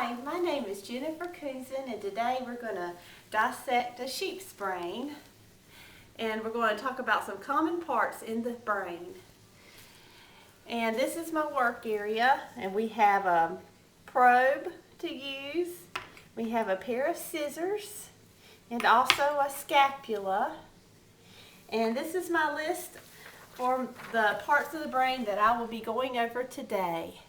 Hi, my name is Jennifer Kunzman, and today we're going to dissect a sheep's brain, and we're going to talk about some common parts in the brain. And this is my work area, and we have a probe to use, we have a pair of scissors, and also a scapula. And this is my list for the parts of the brain that I will be going over today.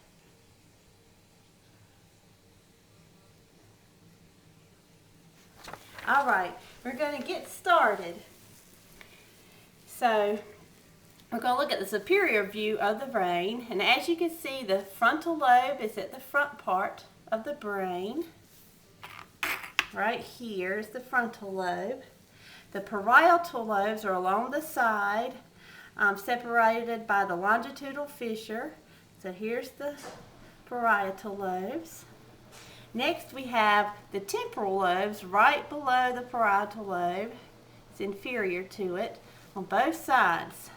Alright, we're going to get started. So, we're going to look at the superior view of the brain, and as you can see, the frontal lobe is at the front part of the brain. Right here is the frontal lobe. The parietal lobes are along the side, separated by the longitudinal fissure. So here's the parietal lobes. Next we have the temporal lobes right below the parietal lobe. It's inferior to it on both sides.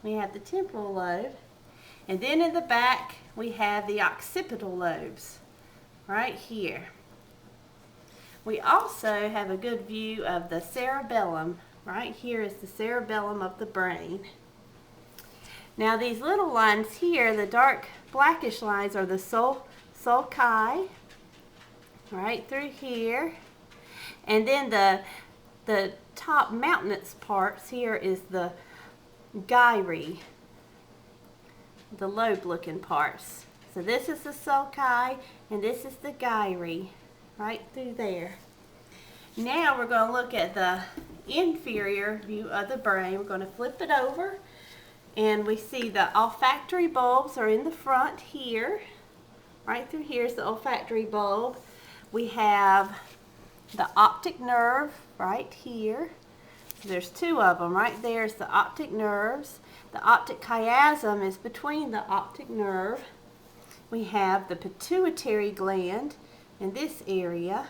We have the temporal lobe, and then in the back we have the occipital lobes right here. We also have a good view of the cerebellum. Right here is the cerebellum of the brain. Now these little lines here, the dark blackish lines, are the sulci, right through here. And then the top mountainous parts here is the gyri, the lobe looking parts. So this is the sulci and this is the gyri, right through there. Now we're going to look at the inferior view of the brain. We're going to flip it over, and we see the olfactory bulbs are in the front here. Right through here is the olfactory bulb. We have the optic nerve right here. There's two of them. Right there is the optic nerves. The optic chiasm is between the optic nerve. We have the pituitary gland in this area.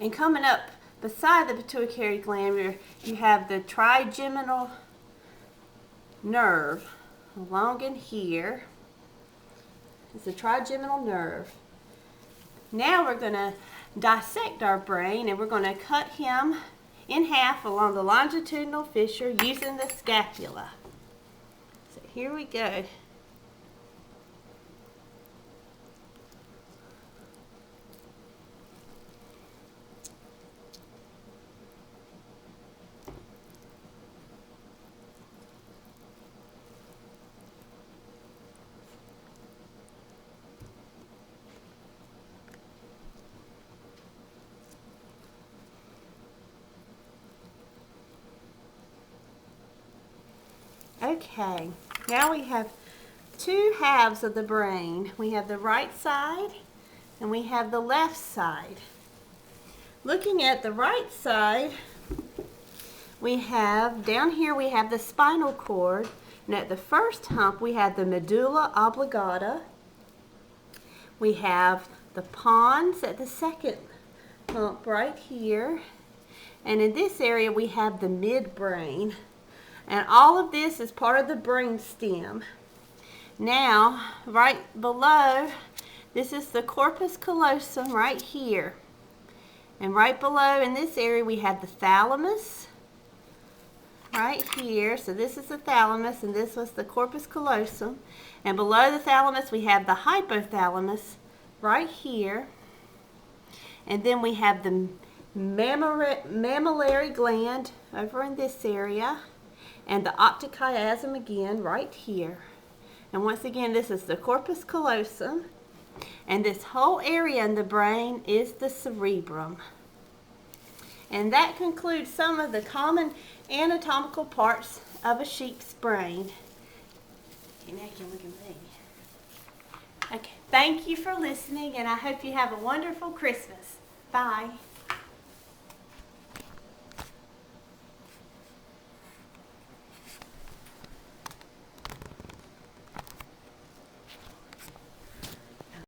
And coming up beside the pituitary gland, you have the trigeminal nerve along in here. It's the trigeminal nerve. Now we're going to dissect our brain, and we're going to cut him in half along the longitudinal fissure using the scapula. So here we go. Okay, now we have two halves of the brain. We have the right side and we have the left side. Looking at the right side, we have, down here we have the spinal cord, and at the first hump we have the medulla oblongata. We have the pons at the second hump right here, and in this area we have the midbrain. And all of this is part of the brain stem. Now, right below, this is the corpus callosum right here. And right below in this area we have the thalamus right here. So this is the thalamus and this was the corpus callosum. And below the thalamus we have the hypothalamus right here. And then we have the mammillary gland over in this area. And the optic chiasm again right here. And once again, this is the corpus callosum. And this whole area in the brain is the cerebrum. And that concludes some of the common anatomical parts of a sheep's brain. Okay, now you can look at me. Okay, thank you for listening, and I hope you have a wonderful Christmas. Bye.